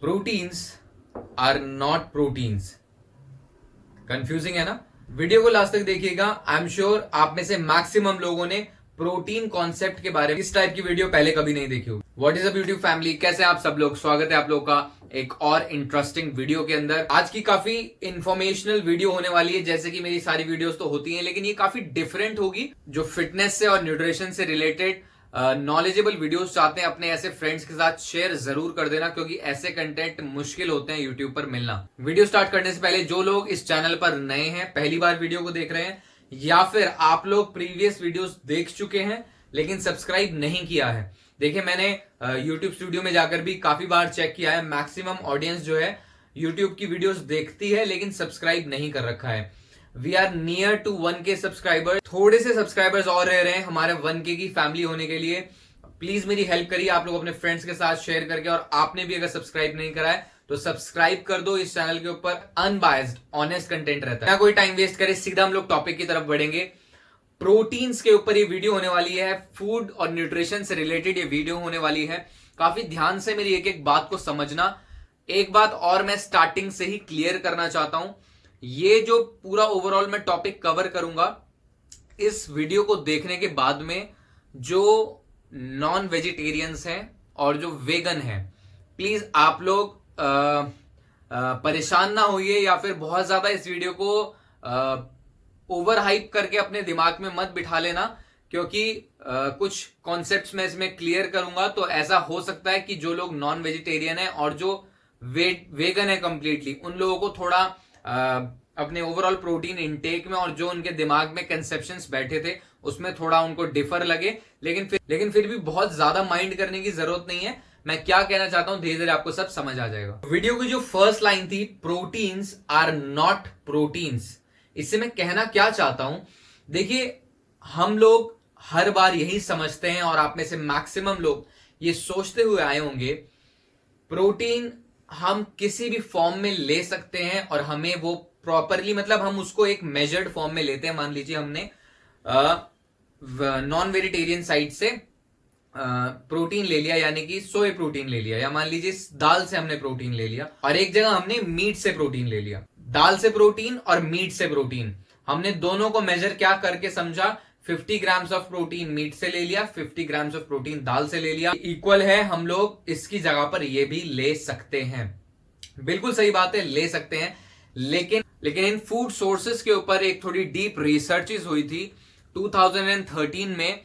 Proteins are not proteins. Confusing है ना? Video को लास्ट तक देखिएगा। आई एम श्योर आप में से मैक्सिमम लोगों ने प्रोटीन कॉन्सेप्ट के बारे में इस टाइप की वीडियो पहले कभी नहीं देखी होगी। What is up YouTube family, कैसे आप सब लोग? स्वागत है आप लोगों का एक और इंटरेस्टिंग वीडियो के अंदर। आज की काफी इंफॉर्मेशनल वीडियो होने वाली है, जैसे कि मेरी सारी वीडियोस तो होती हैं, लेकिन ये काफी डिफरेंट होगी। जो फिटनेस से और न्यूट्रिशन से रिलेटेड नॉलेजेबल वीडियोस चाहते हैं अपने ऐसे फ्रेंड्स के साथ शेयर जरूर कर देना, क्योंकि ऐसे कंटेंट मुश्किल होते हैं यूट्यूब पर मिलना। वीडियो स्टार्ट करने से पहले जो लोग इस चैनल पर नए हैं, पहली बार वीडियो को देख रहे हैं, या फिर आप लोग प्रीवियस वीडियोस देख चुके हैं लेकिन सब्सक्राइब नहीं किया है, देखिए मैंने यूट्यूब स्टूडियो में जाकर भी काफी बार चेक किया है। मैक्सिमम ऑडियंस जो है यूट्यूब की वीडियोस देखती है लेकिन सब्सक्राइब नहीं कर रखा है। We are near to 1K subscriber. थोड़े से सब्सक्राइबर्स और रह रहे हैं हमारे 1K की फैमिली होने के लिए। प्लीज मेरी हेल्प करिए आप लोग अपने फ्रेंड्स के साथ शेयर करके, और आपने भी अगर सब्सक्राइब नहीं करा है तो सब्सक्राइब कर दो। इस चैनल के ऊपर अनबायस्ड ऑनेस्ट कंटेंट रहता है। ना कोई टाइम वेस्ट करे, सीधा हम लोग टॉपिक की तरफ बढ़ेंगे। प्रोटीन्स के ऊपर ये वीडियो होने वाली है, फूड और न्यूट्रिशन से रिलेटेड ये वीडियो होने वाली है। काफी ध्यान से मेरी एक एक बात को समझना। एक बात और मैं स्टार्टिंग से ही क्लियर करना चाहता हूं, ये जो पूरा ओवरऑल मैं टॉपिक कवर करूंगा, इस वीडियो को देखने के बाद में जो नॉन वेजिटेरियंस हैं और जो वेगन हैं, प्लीज आप लोग परेशान ना होइए या फिर बहुत ज्यादा इस वीडियो को ओवर हाइप करके अपने दिमाग में मत बिठा लेना, क्योंकि कुछ कॉन्सेप्ट्स मैं इसमें क्लियर करूंगा। तो ऐसा हो सकता है कि जो लोग नॉन वेजिटेरियन है और जो वेगन है कंप्लीटली, उन लोगों को थोड़ा अपने ओवरऑल प्रोटीन इनटेक में और जो उनके दिमाग में कंसेप्शंस बैठे थे उसमें थोड़ा उनको डिफर लगे, लेकिन फिर भी बहुत ज्यादा माइंड करने की जरूरत नहीं है। मैं क्या कहना चाहता हूं धीरे धीरे आपको सब समझ आ जाएगा। वीडियो की जो फर्स्ट लाइन थी, प्रोटीन्स आर नॉट प्रोटीन्स, इससे मैं कहना क्या चाहता हूं, देखिए हम लोग हर बार यही समझते हैं और आप में से मैक्सिमम लोग ये सोचते हुए आए होंगे, प्रोटीन हम किसी भी फॉर्म में ले सकते हैं और हमें वो प्रॉपरली, मतलब हम उसको एक मेजर्ड फॉर्म में लेते हैं। मान लीजिए हमने नॉन वेजिटेरियन साइड से प्रोटीन ले लिया, यानी कि सोया प्रोटीन ले लिया, या मान लीजिए दाल से हमने प्रोटीन ले लिया, और एक जगह हमने मीट से प्रोटीन ले लिया। दाल से प्रोटीन और मीट से प्रोटीन, हमने दोनों को मेजर क्या करके समझा, 50 ग्राम्स ऑफ प्रोटीन मीट से ले लिया, 50 ग्राम्स ऑफ प्रोटीन दाल से ले लिया, इक्वल है। हम लोग इसकी जगह पर ये भी ले सकते हैं, बिल्कुल सही बात है, ले सकते हैं। लेकिन इन फूड सोर्सेस के ऊपर एक थोड़ी डीप रिसर्चेस हुई थी 2013 में,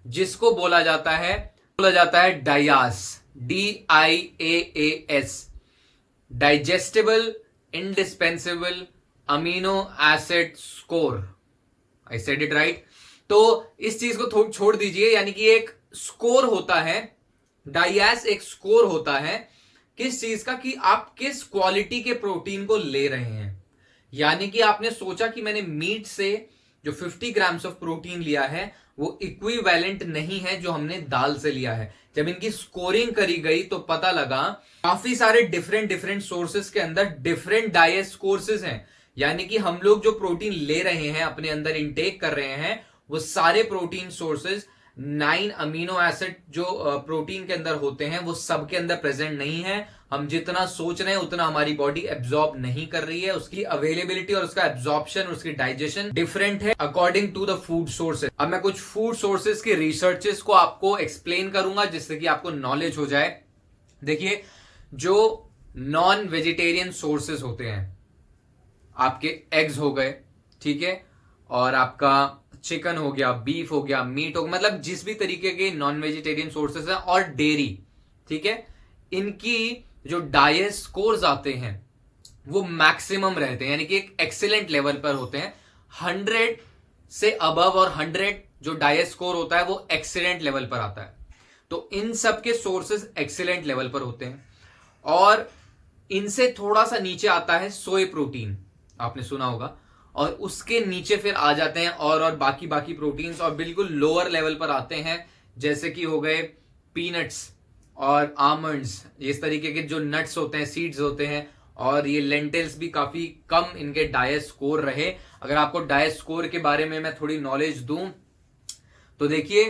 जिसको बोला जाता है डायास, DIAAS, digestible indispensable amino acid score. I said it right? तो इस चीज को छोड़ दीजिए, यानी कि एक स्कोर होता है, डायास एक स्कोर होता है किस चीज का, कि आप किस क्वालिटी के प्रोटीन को ले रहे हैं। यानी कि आपने सोचा कि मैंने मीट से जो 50 ग्राम्स ऑफ प्रोटीन लिया है वो इक्विवेलेंट नहीं है जो हमने दाल से लिया है। जब इनकी स्कोरिंग करी गई तो पता लगा काफी सारे डिफरेंट सोर्सेस के अंदर डिफरेंट डाइजेस्ट स्कोर्सेस हैं। यानी कि हम लोग जो प्रोटीन ले रहे हैं, अपने अंदर इंटेक कर रहे हैं, वो सारे प्रोटीन सोर्सेस 9 अमीनो एसिड जो प्रोटीन के अंदर होते हैं वो सब के अंदर प्रेजेंट नहीं है। हम जितना सोच रहे हैं उतना हमारी बॉडी एब्जॉर्ब नहीं कर रही है। उसकी अवेलेबिलिटी और उसका एब्जॉर्प्शन, उसकी डाइजेशन डिफरेंट है according to the food sources. अब मैं कुछ फूड सोर्सेस के रिसर्चेस को आपको एक्सप्लेन करूंगा जिससे कि आपको नॉलेज हो जाए। देखिए, जो नॉन वेजिटेरियन सोर्सेस होते हैं, आपके एग्स हो गए, ठीक है, और आपका चिकन हो गया, बीफ हो गया, मीट हो गया, मतलब जिस भी तरीके के नॉन वेजिटेरियन सोर्सेस हैं, और डेयरी, ठीक है, इनकी जो डाइजेस्ट स्कोर्स आते हैं वो मैक्सिमम रहते हैं, यानी कि एक एक्सीलेंट लेवल पर होते हैं। 100 से अबव और 100 जो डाइजेस्ट स्कोर होता है वो एक्सीलेंट लेवल पर आता है। तो इन सब के सोर्सेस एक्सीलेंट लेवल पर होते हैं। और इनसे थोड़ा सा नीचे आता है सोया प्रोटीन, आपने सुना होगा, और उसके नीचे फिर आ जाते हैं और बाकी प्रोटीन्स, और बिल्कुल लोअर लेवल पर आते हैं जैसे कि हो गए पीनट्स और आमंड्स, इस तरीके के जो नट्स होते हैं, सीड्स होते हैं। और ये लेंटिल्स भी काफी कम इनके डाइजेस्ट स्कोर रहे। अगर आपको डाइजेस्ट स्कोर के बारे में मैं थोड़ी नॉलेज दूं तो देखिए,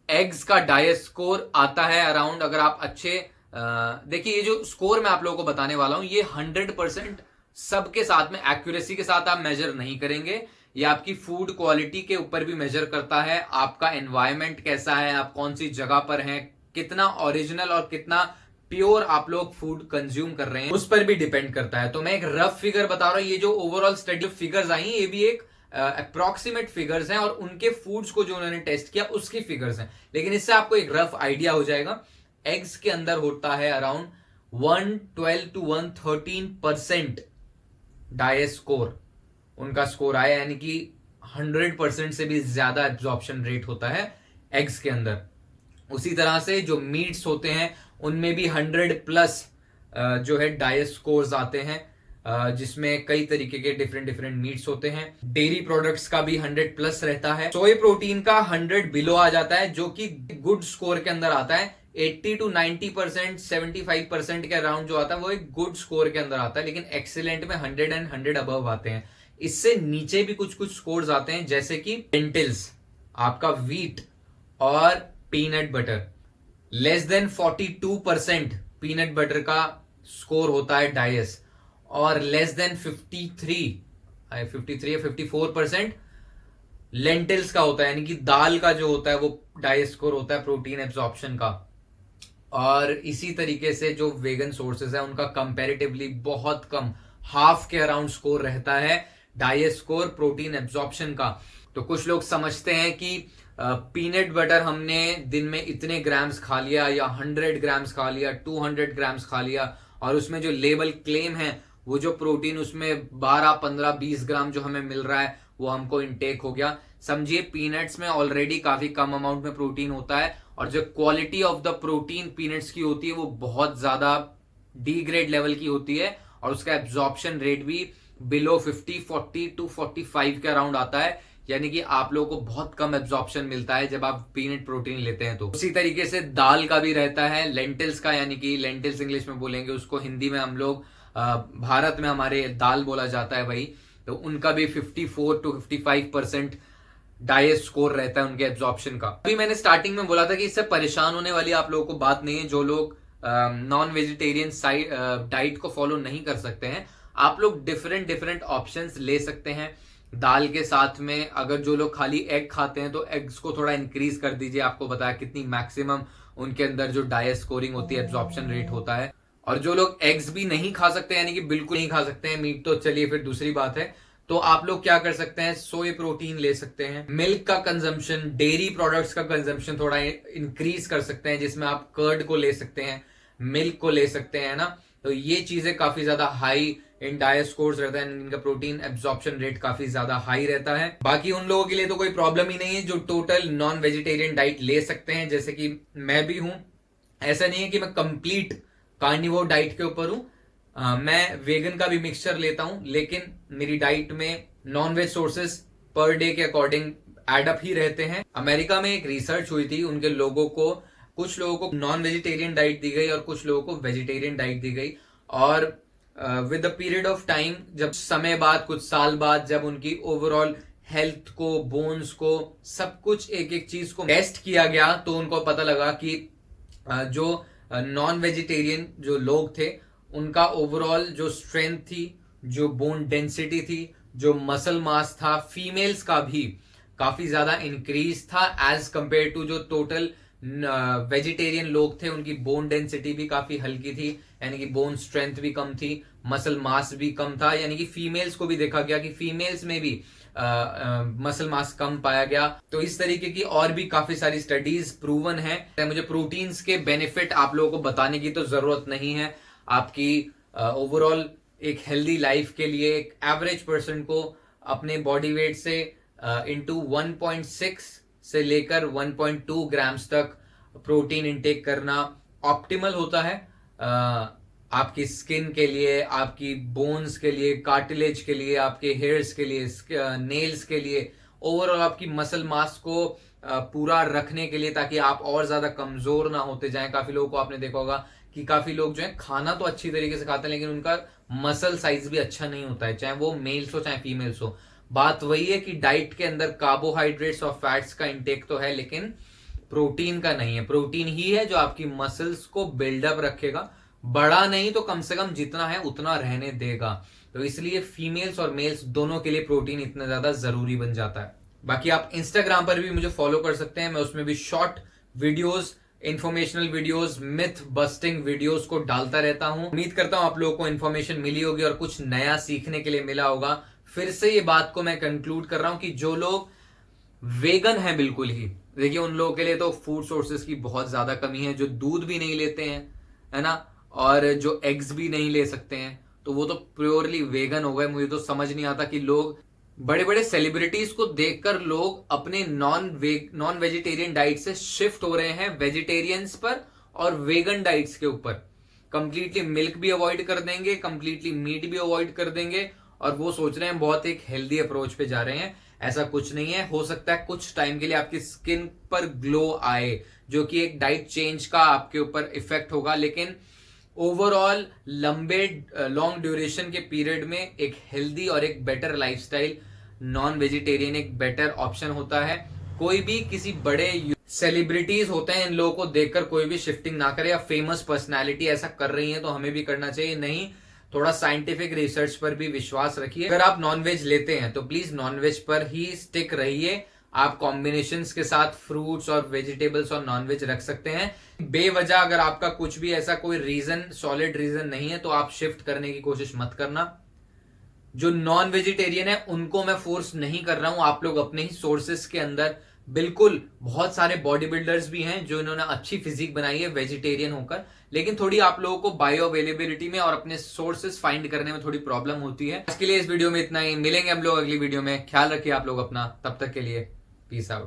एग्स का डाइजेस्ट स्कोर आता है अराउंड, अगर आप अच्छे देखिए ये जो स्कोर मैं आप लोगों को बताने वाला हूं ये 100% सबके साथ में एक्यूरेसी के साथ आप मेजर नहीं करेंगे। ये आपकी फूड क्वालिटी के ऊपर भी मेजर करता है, आपका एनवायरमेंट कैसा है, आप कौन सी जगह पर हैं, कितना ओरिजिनल और कितना प्योर आप लोग फूड कंज्यूम कर रहे हैं, उस पर भी डिपेंड करता है। तो मैं एक रफ फिगर बता रहा हूं, ये जो ओवरऑल स्टडी फिगर्स आई ये भी एक अप्रोक्सीमेट फिगर्स हैं और उनके फूड्स को जो उन्होंने टेस्ट किया उसकी फिगर्स हैं, लेकिन इससे आपको एक रफ आइडिया हो जाएगा। एग्स के अंदर होता है अराउंड 112 to 113% डाइस स्कोर, उनका स्कोर आया, यानी कि 100% से भी ज्यादा एब्जॉर्प्शन रेट होता है एग्स के अंदर। उसी तरह से जो मीट्स होते हैं उनमें भी 100+ जो है डाइस स्कोर्स आते हैं, जिसमें कई तरीके के डिफरेंट डिफरेंट मीट्स होते हैं। डेयरी प्रोडक्ट्स का भी 100+ रहता है। सोया प्रोटीन का 100 बिलो आ जाता है, जो कि गुड स्कोर के अंदर आता है। 80 to 90%, 75% के अराउंड जो आता है वो एक गुड स्कोर के अंदर आता है, लेकिन एक्सीलेंट में 100 and 100 अबव आते हैं। इससे नीचे भी कुछ कुछ स्कोर्स आते हैं, जैसे कि लेंटिल्स, आपका व्हीट और peanut butter. Less than 42% peanut butter का स्कोर होता है डाइस, और लेस देन 53 या 54% लेंटिल्स का होता है, यानी कि दाल का जो होता है वो डाइस स्कोर होता है प्रोटीन एब्जॉर्प्शन का। और इसी तरीके से जो वेगन सोर्सेज है उनका कंपैरेटिवली बहुत कम, हाफ के अराउंड स्कोर रहता है डाइट स्कोर प्रोटीन एब्जॉर्प्शन का। तो कुछ लोग समझते हैं कि पीनट बटर हमने दिन में इतने ग्राम्स खा लिया या 100 ग्राम्स खा लिया, 200 ग्राम्स खा लिया, और उसमें जो लेबल क्लेम है वो जो प्रोटीन उसमें 12, 15, 20 ग्राम जो हमें मिल रहा है वो हमको इनटेक हो गया। समझिए पीनट्स में ऑलरेडी काफी कम अमाउंट में प्रोटीन होता है, और जो quality of the protein peanuts की होती है वो बहुत ज्यादा डी ग्रेड लेवल की होती है, और उसका एब्जॉर्प्शन रेट भी बिलो 50, 40 to 45 के अराउंड आता है, यानी कि आप लोगों को बहुत कम एब्जॉर्प्शन मिलता है जब आप पीनट प्रोटीन लेते हैं। तो उसी तरीके से दाल का भी रहता है, लेंटिल्स का, यानी कि लेंटिल्स इंग्लिश में बोलेंगे उसको, हिंदी में हम लोग भारत में हमारे दाल बोला जाता है भाई। तो उनका भी 54 to 55% डाइट स्कोर रहता है उनके एब्जॉर्प्शन का। अभी मैंने स्टार्टिंग में बोला था कि इससे परेशान होने वाली आप लोगों को बात नहीं है। जो लोग नॉन वेजिटेरियन डाइट को फॉलो नहीं कर सकते हैं, आप लोग डिफरेंट डिफरेंट ऑप्शंस ले सकते हैं दाल के साथ में। अगर जो लोग खाली एग खाते हैं तो एग्स को थोड़ा इंक्रीज कर दीजिए, आपको बताया कितनी मैक्सिमम उनके अंदर जो डाइट स्कोरिंग होती है, एब्जॉर्प्शन रेट होता है। और जो लोग एग्स भी नहीं खा सकते, यानी कि बिल्कुल नहीं खा सकते हैं मीट, तो चलिए फिर दूसरी बात है, तो आप लोग क्या कर सकते हैं, सोया प्रोटीन ले सकते हैं। मिल्क का कंजम्पशन, डेयरी प्रोडक्ट्स का कंजम्पशन थोड़ा इंक्रीज कर सकते हैं, जिसमें आप कर्ड को ले सकते हैं, मिल्क को ले सकते हैं ना। तो ये चीजें काफी ज्यादा हाई इन डाइट स्कोर्स रहता है, इनका प्रोटीन एब्जॉर्प्शन रेट काफी ज्यादा हाई रहता है। बाकी उन लोगों के लिए तो कोई प्रॉब्लम ही नहीं है जो टोटल नॉन वेजिटेरियन डाइट ले सकते हैं, जैसे कि मैं भी हूं। ऐसा नहीं है कि मैं कंप्लीट कार्निवोर डाइट के ऊपर हूं, मैं वेगन का भी मिक्सचर लेता हूं, लेकिन मेरी डाइट में नॉन वेज सोर्सेस पर डे के अकॉर्डिंग एडअप ही रहते हैं। अमेरिका में एक रिसर्च हुई थी, उनके लोगों को, कुछ लोगों को नॉन वेजिटेरियन डाइट दी गई और कुछ लोगों को वेजिटेरियन डाइट दी गई, और with the period of time, जब समय बाद, कुछ साल बाद, जब उनकी ओवरऑल हेल्थ को, बोन्स को, सब कुछ एक एक चीज को टेस्ट किया गया, तो उनको पता लगा कि जो नॉन वेजिटेरियन जो लोग थे उनका ओवरऑल जो स्ट्रेंथ थी, जो बोन डेंसिटी थी, जो मसल मास था, फीमेल्स का भी काफी ज्यादा इंक्रीज था एज कंपेयर टू जो टोटल वेजिटेरियन लोग थे। उनकी बोन डेंसिटी भी काफी हल्की थी, यानी कि बोन स्ट्रेंथ भी कम थी, मसल मास भी कम था, यानी कि फीमेल्स को भी देखा गया कि फीमेल्स में भी मसल मास कम पाया गया। तो इस तरीके की और भी काफी सारी स्टडीज प्रूवन है। मुझे प्रोटीन्स के बेनिफिट आप लोगों को बताने की तो जरूरत नहीं है। आपकी ओवरऑल एक हेल्दी लाइफ के लिए एक एवरेज पर्सन को अपने बॉडी वेट से इंटू 1.6 से लेकर 1.2 ग्राम्स तक प्रोटीन इंटेक करना ऑप्टिमल होता है, आपकी स्किन के लिए, आपकी बोन्स के लिए, कार्टिलेज के लिए, आपके हेयर्स के लिए, नेल्स के लिए, ओवरऑल आपकी मसल मास को पूरा रखने के लिए, ताकि आप और ज्यादा कमजोर ना होते जाएं। काफी लोगों को आपने देखा होगा कि काफी लोग जो है खाना तो अच्छी तरीके से खाते हैं, लेकिन उनका मसल साइज भी अच्छा नहीं होता है, चाहे वो मेल्स हो चाहे फीमेल्स हो। बात वही है कि डाइट के अंदर कार्बोहाइड्रेट्स और फैट्स का इंटेक तो है, लेकिन प्रोटीन का नहीं है। प्रोटीन ही है जो आपकी मसल्स को बिल्डअप रखेगा, बड़ा नहीं तो कम से कम जितना है उतना रहने देगा। तो इसलिए फीमेल्स और मेल्स दोनों के लिए प्रोटीन इतना ज्यादा जरूरी बन जाता है। बाकी आप इंस्टाग्राम पर भी मुझे फॉलो कर सकते हैं, मैं उसमें भी short videos, informational videos, myth busting videos को डालता रहता हूं। उम्मीद करता हूं आप लोगों को इन्फॉर्मेशन मिली होगी और कुछ नया सीखने के लिए मिला होगा। फिर से ये बात को मैं कंक्लूड कर रहा हूं कि जो लोग वेगन हैं बिल्कुल ही, देखिए उन लोगों के लिए तो फूड सोर्सेज की बहुत ज्यादा कमी है। जो दूध भी नहीं लेते हैं, है ना, और जो एग्स भी नहीं ले सकते हैं, तो वो तो प्योरली वेगन हो गए। मुझे तो समझ नहीं आता कि लोग, बड़े बड़े सेलिब्रिटीज को देखकर लोग अपने नॉन वेजिटेरियन डाइट से शिफ्ट हो रहे हैं वेजिटेरियंस पर और वेगन डाइट्स के ऊपर। कंप्लीटली मिल्क भी अवॉइड कर देंगे, कंप्लीटली मीट भी अवॉइड कर देंगे, और वो सोच रहे हैं बहुत एक हेल्दी अप्रोच पे जा रहे हैं। ऐसा कुछ नहीं है। हो सकता है कुछ टाइम के लिए आपकी स्किन पर ग्लो आए, जो कि एक डाइट चेंज का आपके ऊपर इफेक्ट होगा, लेकिन ओवरऑल लॉन्ग ड्यूरेशन के पीरियड में एक हेल्दी और एक बेटर लाइफस्टाइल नॉन वेजिटेरियन एक बेटर ऑप्शन होता है। कोई भी किसी बड़े सेलिब्रिटीज होते हैं, इन लोगों को देखकर कोई भी शिफ्टिंग ना करे, या फेमस पर्सनालिटी ऐसा कर रही है तो हमें भी करना चाहिए। नहीं, थोड़ा साइंटिफिक रिसर्च पर भी विश्वास रखिए। अगर आप नॉनवेज लेते हैं तो प्लीज नॉनवेज पर ही स्टिक रहिए। आप कॉम्बिनेशंस के साथ फ्रूट्स और वेजिटेबल्स और नॉनवेज रख सकते हैं। बेवजह अगर आपका कुछ भी ऐसा कोई रीजन, सॉलिड रीजन नहीं है, तो आप शिफ्ट करने की कोशिश मत करना। जो नॉन वेजिटेरियन है उनको मैं फोर्स नहीं कर रहा हूं। आप लोग अपने ही सोर्सेस के अंदर, बिल्कुल बहुत सारे बॉडी बिल्डर्स भी हैं जो इन्होंने अच्छी फिजिक बनाई है वेजिटेरियन होकर, लेकिन थोड़ी आप लोगों को बायो अवेलेबिलिटी में और अपने सोर्सेस फाइंड करने में थोड़ी प्रॉब्लम होती है। आज के लिए इस वीडियो में इतना ही। मिलेंगे हम लोग अगली वीडियो में। ख्याल रखिए आप लोग अपना। तब तक के लिए पीस आउट।